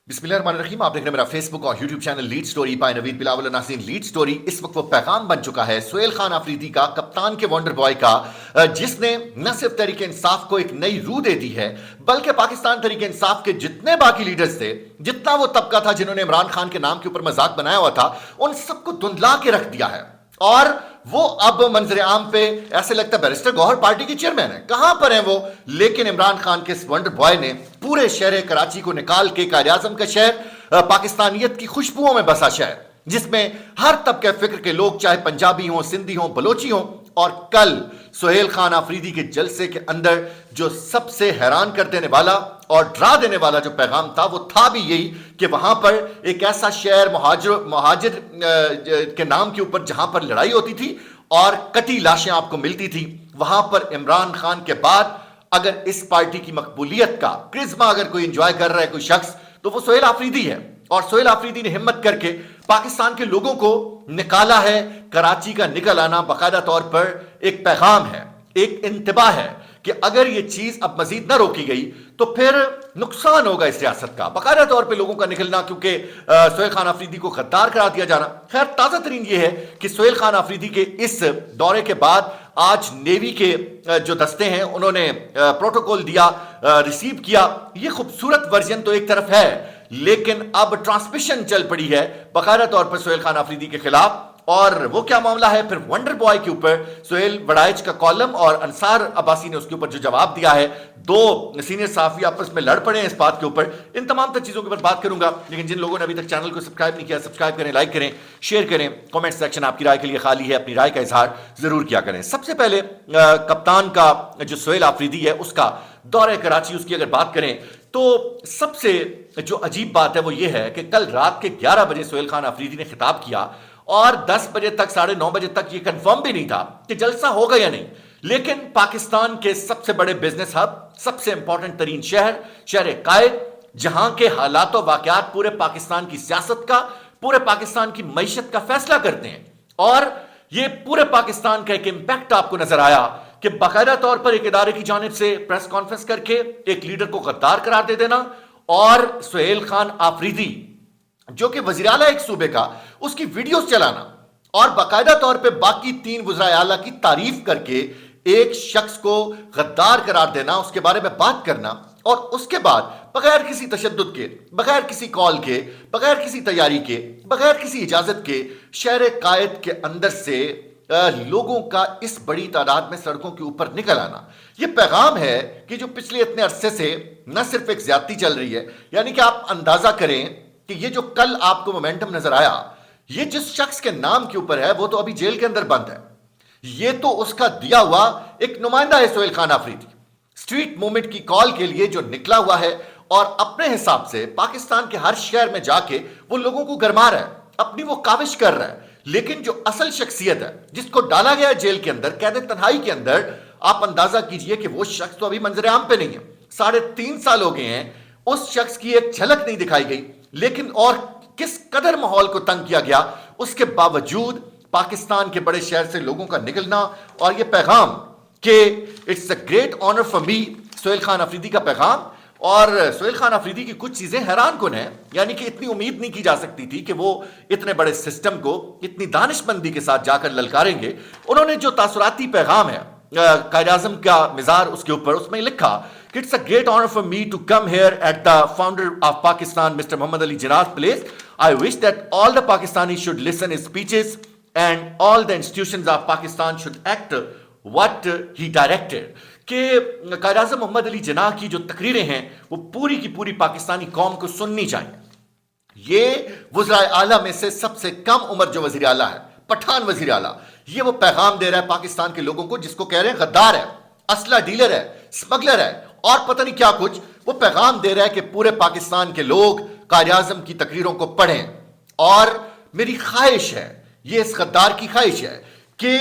बिस्मिल्लाहिर्रहमानिर्रहीम। आप देख रहे हैं मेरा फेसबुक और YouTube channel lead story by Naveed Bilawal नाज़रीन। लीड स्टोरी इस वक्त वो पैगाम बन चुका है सुहेल खान आफरीदी का, कप्तान के वंडर बॉय का, जिसने न सिर्फ तहरीक इंसाफ को एक नई रूह दे दी है बल्कि पाकिस्तान तहरीक इंसाफ के जितने बाकी लीडर्स थे, जितना वो तबका था जिन्होंने इमरान खान के नाम के ऊपर मजाक बनाया हुआ था, उन सबको धुंधला के रख दिया है। और वो अब मंजर आम पे ऐसे लगता है बैरिस्टर गौहर पार्टी के चेयरमैन है, कहां पर हैं वो। लेकिन इमरान खान के इस वंडर बॉय ने पूरे शहर कराची को निकाल के कायद-ए-आज़म का शहर, पाकिस्तानियत की खुशबुओं में बसा शहर, जिसमें हर तबके फिक्र के लोग, चाहे पंजाबी हों, सिंधी हों, बलोची हों। और कल सुहेल खान आफरीदी के जलसे के अंदर जो सबसे हैरान कर देने वाला और डरा देने वाला जो पैगाम था, वो था भी यही कि वहां पर एक ऐसा शहर मुहाजिर के नाम के ऊपर जहां पर लड़ाई होती थी और कटी लाशें आपको मिलती थी, वहां पर इमरान खान के बाद अगर इस पार्टी की मकबूलियत का क्रिज्मा अगर कोई एंजॉय कर रहा है कोई शख्स, तो वो सुहेल आफरीदी है। और सुहेल आफरीदी ने हिम्मत करके पाकिस्तान के लोगों को निकाला है। कराची का निकल आना बाकायदा तौर पर एक पैगाम है, एक इंतबाह है कि अगर ये चीज अब मजीद न रोकी गई तो फिर नुकसान होगा इस रियासत का। बाकायदा तौर पे लोगों का निकलना, क्योंकि सुहेल खान आफरीदी को गद्दार करार दिया जाना। खैर, ताजा तरीन ये है कि सुहेल खान आफरीदी के इस दौरे के बाद आज नेवी के जो दस्ते हैं उन्होंने प्रोटोकॉल दिया, रिसीव किया। ये खूबसूरत वर्जन तो एक तरफ है, लेकिन अब ट्रांसमिशन चल पड़ी है बाकायदा तौर पर सुहेल खान आफरीदी के खिलाफ। और वो क्या मामला है, फिर वंडर बॉय के ऊपर सुहेल वड़ाइच का कॉलम और अंसार अब्बासी ने उसके ऊपर जो जवाब दिया है, दो सीनियर सहाफी आपस में लड़ पड़े हैं इस बात के ऊपर। इन तमाम तर चीजों के ऊपर बात करूंगा। लेकिन जिन लोगों ने अभी तक चैनल को सब्सक्राइब नहीं किया, सब्सक्राइब करें, लाइक करें, शेयर करें। कमेंट सेक्शन आपकी राय के लिए खाली है, अपनी राय का इजहार जरूर किया करें। सबसे पहले कप्तान का जो सुहेल आफरीदी है उसका दौरे कराची, उसकी अगर बात करें तो सबसे जो अजीब बात है वो ये है कि कल रात के 11 बजे सुहेल खान आफरीदी ने खिताब किया और 10 बजे तक, 9:30 बजे तक ये कंफर्म भी नहीं था कि जलसा होगा या नहीं। लेकिन पाकिस्तान के सबसे बड़े बिजनेस हब, सबसे इंपॉर्टेंट तरीन शहर, शहर कायद, जहां के हालात और वाकयात पूरे पाकिस्तान की सियासत का, पूरे पाकिस्तान की मईशत का फैसला करते हैं। और ये पूरे पाकिस्तान का एक इंपैक्ट आपको नजर आया कि बाकायदा तौर पर एक इदारे की जानिब से प्रेस कॉन्फ्रेंस करके एक लीडर को गद्दार करार दे देना और सुहेल खान आफरीदी जो कि वज़ीर आला एक सूबे का, उसकी वीडियोस चलाना और बाकायदा तौर पे बाकी 3 वज़ीर आला की तारीफ करके एक शख्स को गद्दार करार देना, उसके बारे में बात करना, और उसके बाद बगैर किसी तशद्दुद के, बगैर किसी कॉल के, बगैर किसी तैयारी के, बगैर किसी इजाजत के शहर कायद के अंदर से लोगों का इस बड़ी तादाद में सड़कों के ऊपर निकल आना। यह पैगाम है कि जो पिछले इतने अरसे से न सिर्फ एक ज्यादती चल रही है, यानी कि आप अंदाजा करें कि ये जो कल आपको मोमेंटम नजर आया, ये जिस शख्स के नाम के ऊपर है वो तो अभी जेल के अंदर बंद है। ये तो उसका दिया हुआ एक नुमाइंदा है सुहेल खान आफरीदी, स्ट्रीट मूवमेंट की कॉल के लिए जो निकला हुआ है और अपने हिसाब से पाकिस्तान के हर शहर में जाके वो लोगों को गरमा रहा है, अपनी वो काविश कर रहा है। लेकिन जो असल शख्सियत है, जिसको डाला गया जेल के अंदर, कैद तन्हाई के अंदर, आप अंदाजा कीजिए कि वो शख्स तो अभी मंजर आम पे नहीं है। 3.5 साल हो गए हैं, उस शख्स की एक झलक नहीं दिखाई गई। लेकिन और किस कदर माहौल को तंग किया गया, उसके बावजूद पाकिस्तान के बड़े शहर से लोगों का निकलना और यह पैगाम कि it's a great honour for me, Suhail Khan Afridi का पैगाम। और सुहेल खान आफरीदी की कुछ चीजें हैरान कुन है, यानी कि इतनी उम्मीद नहीं की जा सकती थी कि वो इतने बड़े सिस्टम को इतनी दानिशमंदी के साथ जाकर ललकारेंगे। उन्होंने जो तासुराती पैगाम है कायद-ए-आज़म का मिज़ार उसके ऊपर, उसमें लिखा कि it's a great honour for me to come here at the founder of Pakistan mister Mohammad Ali Jinnah place. I wish that all the Pakistani should listen his speeches and all the institutions of Pakistan should act what he directed. कि कायद-ए-आज़म मोहम्मद अली जिन्नाह की जो तकरीरें हैं वो पूरी की पूरी पाकिस्तानी कौम को सुननी चाहिए। ये वज़ीर आला में से सबसे कम उम्र जो वज़ीर आला है, पठान वज़ीर आला, ये वो पैगाम दे रहा है पाकिस्तान के लोगों को, जिसको कह रहे हैं गद्दार है, असला डीलर है, स्मगलर है और पता नहीं क्या कुछ। वो पैगाम दे रहा है कि पूरे पाकिस्तान के लोग कायद-ए-आज़म की तकरीरों को पढ़ें। और मेरी ख्वाहिश है, ये इस गद्दार की ख्वाहिश है कि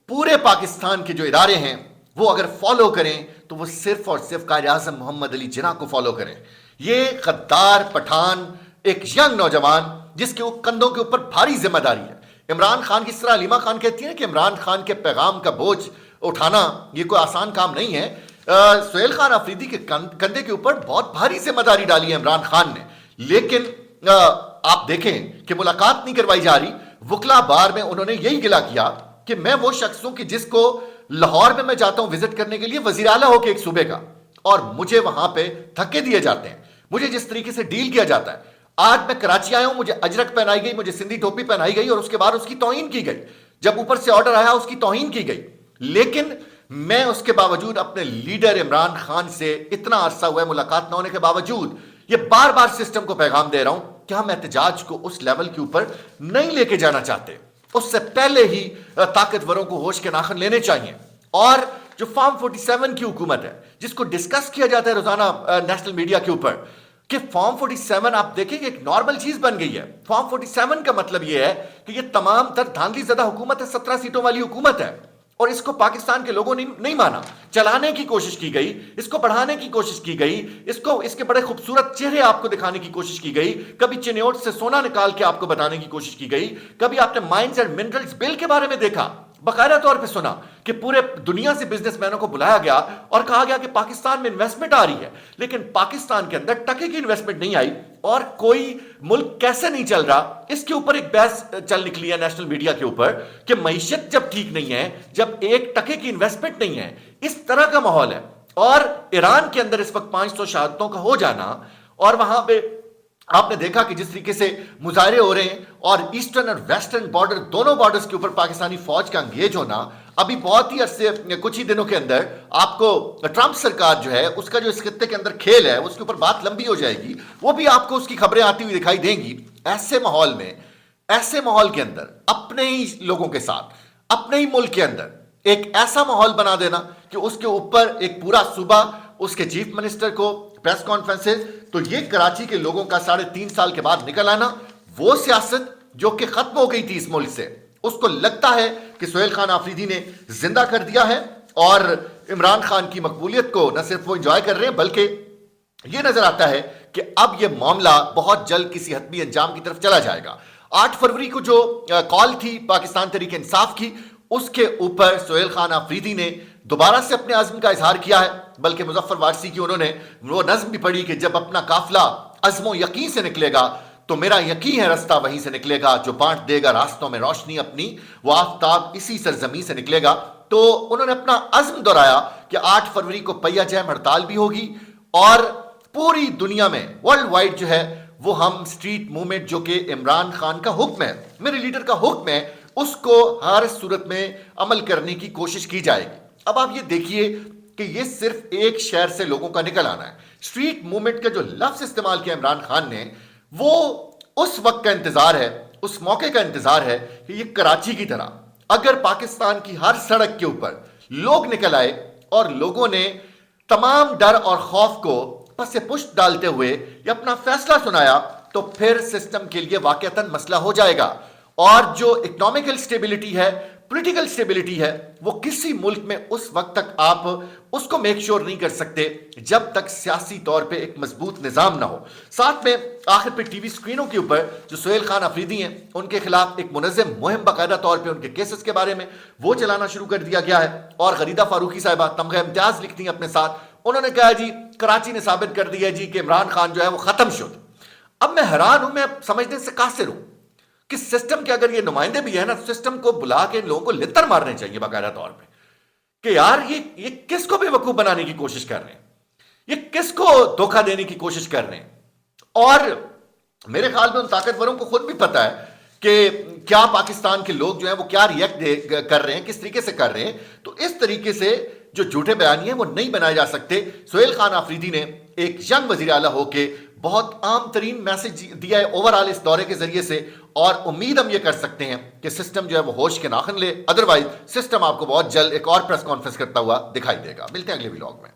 पूरे पाकिस्तान के जो इदारे हैं वो अगर फॉलो करें तो वो सिर्फ और सिर्फ कायद-ए-आज़म मोहम्मद अली जिन्नाह को फॉलो करें। ये गद्दार पठान, एक यंग नौजवान जिसके कंधों के ऊपर भारी जिम्मेदारी है। इमरान खान की तरह अलीमा खान कहती है कि इमरान खान के पैगाम का बोझ उठाना ये कोई आसान काम नहीं है। सुहेल खान आफरीदी के कंधे के ऊपर बहुत भारी जिम्मेदारी डाली है इमरान खान ने لیکن آپ دیکھیں کہ ملاقات نہیں کروائی جا رہی. وکلا بار میں انہوں نے یہی گلا کیا کہ میں وہ شخص ہوں کہ جس کو لاہور میں جاتا ہوں وزٹ کرنے کے لیے وزیر اعلیٰ ہو کے ایک صوبے کا, اور مجھے وہاں پہ دھکے دیے جاتے ہیں, مجھے جس طریقے سے ڈیل کیا جاتا ہے. آج میں کراچی آیا ہوں, مجھے اجرک پہنائی گئی, مجھے سندھی ٹوپی پہنائی گئی, اور اس کے بعد اس کی توہین کی گئی. جب اوپر سے آرڈر آیا اس کی توہین کی گئی, لیکن میں اس کے باوجود اپنے لیڈر عمران خان سے اتنا عرصہ ہوا ہے ملاقات نہ ہونے کے باوجود یہ بار بار سسٹم کو پیغام دے رہا ہوں کہ ہم احتجاج کو اس لیول کے اوپر نہیں لے کے جانا چاہتے. اس سے پہلے ہی طاقتوروں کو ہوش کے ناخن لینے چاہیے. اور جو فارم 47 کی حکومت ہے جس کو ڈسکس کیا جاتا ہے روزانہ نیشنل میڈیا کے اوپر کہ فارم 47 آپ دیکھیں کہ ایک نارمل چیز بن گئی ہے. فارم 47 کا مطلب یہ ہے کہ یہ تمام تر دھاندلی زدہ حکومت ہے, 17 سیٹوں والی حکومت ہے, اور اس کو پاکستان کے لوگوں نے نہیں مانا. چلانے کی کوشش کی گئی, اس کو بڑھانے کی کوشش کی گئی, اس کے بڑے خوبصورت چہرے آپ کو دکھانے کی کوشش کی گئی, کبھی چنیوٹ سے سونا نکال کے آپ کو بتانے کی کوشش کی گئی, کبھی آپ نے مائنز اینڈ منرلز بل کے بارے میں دیکھا, باقاعدہ طور پہ سنا کہ پورے دنیا سے بزنس مینوں کو بلایا گیا اور کہا گیا کہ پاکستان میں انویسٹمنٹ آ رہی ہے, لیکن پاکستان کے اندر ٹکے کی انویسٹمنٹ نہیں آئی. اور کوئی ملک کیسے نہیں چل رہا, اس کے اوپر ایک بحث چل نکلی ہے نیشنل میڈیا کے اوپر کہ معیشت جب ٹھیک نہیں ہے, جب ایک ٹکے کی انویسٹمنٹ نہیں ہے, اس طرح کا ماحول ہے. اور ایران کے اندر اس وقت 500 شہادتوں کا ہو جانا, اور وہاں پہ آپ نے دیکھا کہ جس طریقے سے مظاہرے ہو رہے ہیں, اور ایسٹرن اور ویسٹرن بارڈر دونوں بارڈرز کے اوپر پاکستانی فوج کا انگیج ہونا, ابھی بہت ہی عرصے کچھ ہی دنوں کے اندر آپ کو ٹرمپ سرکار جو ہے اس کا جو اس خطے کے اندر کھیل ہے اس کے اوپر بات لمبی ہو جائے گی, وہ بھی آپ کو اس کی خبریں آتی ہوئی دکھائی دیں گی. ایسے ماحول میں, ایسے ماحول کے اندر اپنے ہی لوگوں کے ساتھ اپنے ہی ملک کے اندر ایک ایسا ماحول بنا دینا کہ اس کے اوپر ایک پورا صوبہ اس کے چیف منسٹر کو پریس کانفرنسز, تو یہ کراچی کے لوگوں کا 3.5 سال کے بعد نکل آنا, وہ سیاست جو کہ ختم ہو گئی تھی اس ملک سے, اس کو لگتا ہے کہ سہیل خان آفریدی نے زندہ کر دیا ہے. اور عمران خان کی مقبولیت کو نہ صرف وہ انجوائے کر رہے ہیں بلکہ یہ نظر آتا ہے کہ اب یہ معاملہ بہت جلد کسی حتمی انجام کی طرف چلا جائے گا. 8 فروری کو جو کال تھی پاکستان تحریک انصاف کی, اس کے اوپر سہیل خان آفریدی نے دوبارہ سے اپنے عزم کا اظہار کیا ہے, بلکہ مظفر وارثی کی انہوں نے وہ نظم بھی پڑھی کہ جب اپنا قافلہ عزم و یقین سے نکلے گا تو میرا یقین ہے رستہ وہیں سے نکلے گا, جو بانٹ دے گا راستوں میں روشنی اپنی وہ آفتاب اسی سرزمین سے نکلے گا. تو انہوں نے اپنا عزم دہرایا کہ 8 فروری کو پہیہ جیم ہڑتال بھی ہوگی, اور پوری دنیا میں ورلڈ وائڈ جو ہے وہ ہم اسٹریٹ موومنٹ جو کہ عمران خان کا حکم ہے, میرے لیڈر کا حکم ہے, اس کو ہر صورت میں عمل کرنے کی کوشش کی جائے گی. اب آپ یہ دیکھیے کہ یہ صرف ایک شہر سے لوگوں کا نکل آنا ہے. اسٹریٹ موومنٹ کا جو لفظ استعمال کیا عمران خان نے, وہ اس وقت کا انتظار ہے, اس موقع کا انتظار ہے کہ یہ کراچی کی طرح اگر پاکستان کی ہر سڑک کے اوپر لوگ نکل آئے اور لوگوں نے تمام ڈر اور خوف کو پس پشت ڈالتے ہوئے یہ اپنا فیصلہ سنایا, تو پھر سسٹم کے لیے واقعتاً مسئلہ ہو جائے گا. اور جو اکنامکل سٹیبلٹی ہے, پولیٹیکل سٹیبلٹی ہے, وہ کسی ملک میں اس وقت تک آپ اس کو میک شور نہیں کر سکتے جب تک سیاسی طور پہ ایک مضبوط نظام نہ ہو. ساتھ میں آخر پہ ٹی وی سکرینوں کے اوپر جو سہیل خان آفریدی ہیں ان کے خلاف ایک منظم مہم باقاعدہ طور پہ ان کے کیسز کے بارے میں وہ چلانا شروع کر دیا گیا ہے. اور غریدہ فاروقی صاحبہ تمغہ امتیاز لکھتی ہیں اپنے ساتھ, انہوں نے کہا جی کراچی نے ثابت کر دیا جی کہ عمران خان جو ہے وہ ختم شد. اب میں حیران ہوں, میں سمجھنے سے قاصر ہوں کہ سسٹم کے اگر یہ نمائندے بھی ہیں نا, سسٹم کو بلا کے ان لوگوں کو لتر مارنے چاہیے باقاعدہ طور پہ کہ یار یہ کس کو بے وقوف بنانے کی کوشش کر رہے ہیں, یہ کس کو دھوکہ دینے کی کوشش کر رہے ہیں. اور میرے خیال میں ان طاقتوروں کو خود بھی پتا ہے کہ کیا پاکستان کے لوگ جو ہیں وہ کیا ریئیکٹ کر رہے ہیں, کس طریقے سے کر رہے ہیں. تو اس طریقے سے جو جھوٹے بیانی ہیں وہ نہیں بنائے جا سکتے. سہیل خان آفریدی نے ایک ینگ وزیر اعلیٰ ہو کے بہت عام ترین میسج دیا ہے اوورال اس دورے کے ذریعے سے, اور امید ہم یہ کر سکتے ہیں کہ سسٹم جو ہے وہ ہوش کے ناخن لے, ادروائز سسٹم آپ کو بہت جلد ایک اور پریس کانفرنس کرتا ہوا دکھائی دے گا. ملتے ہیں اگلے ولاگ میں.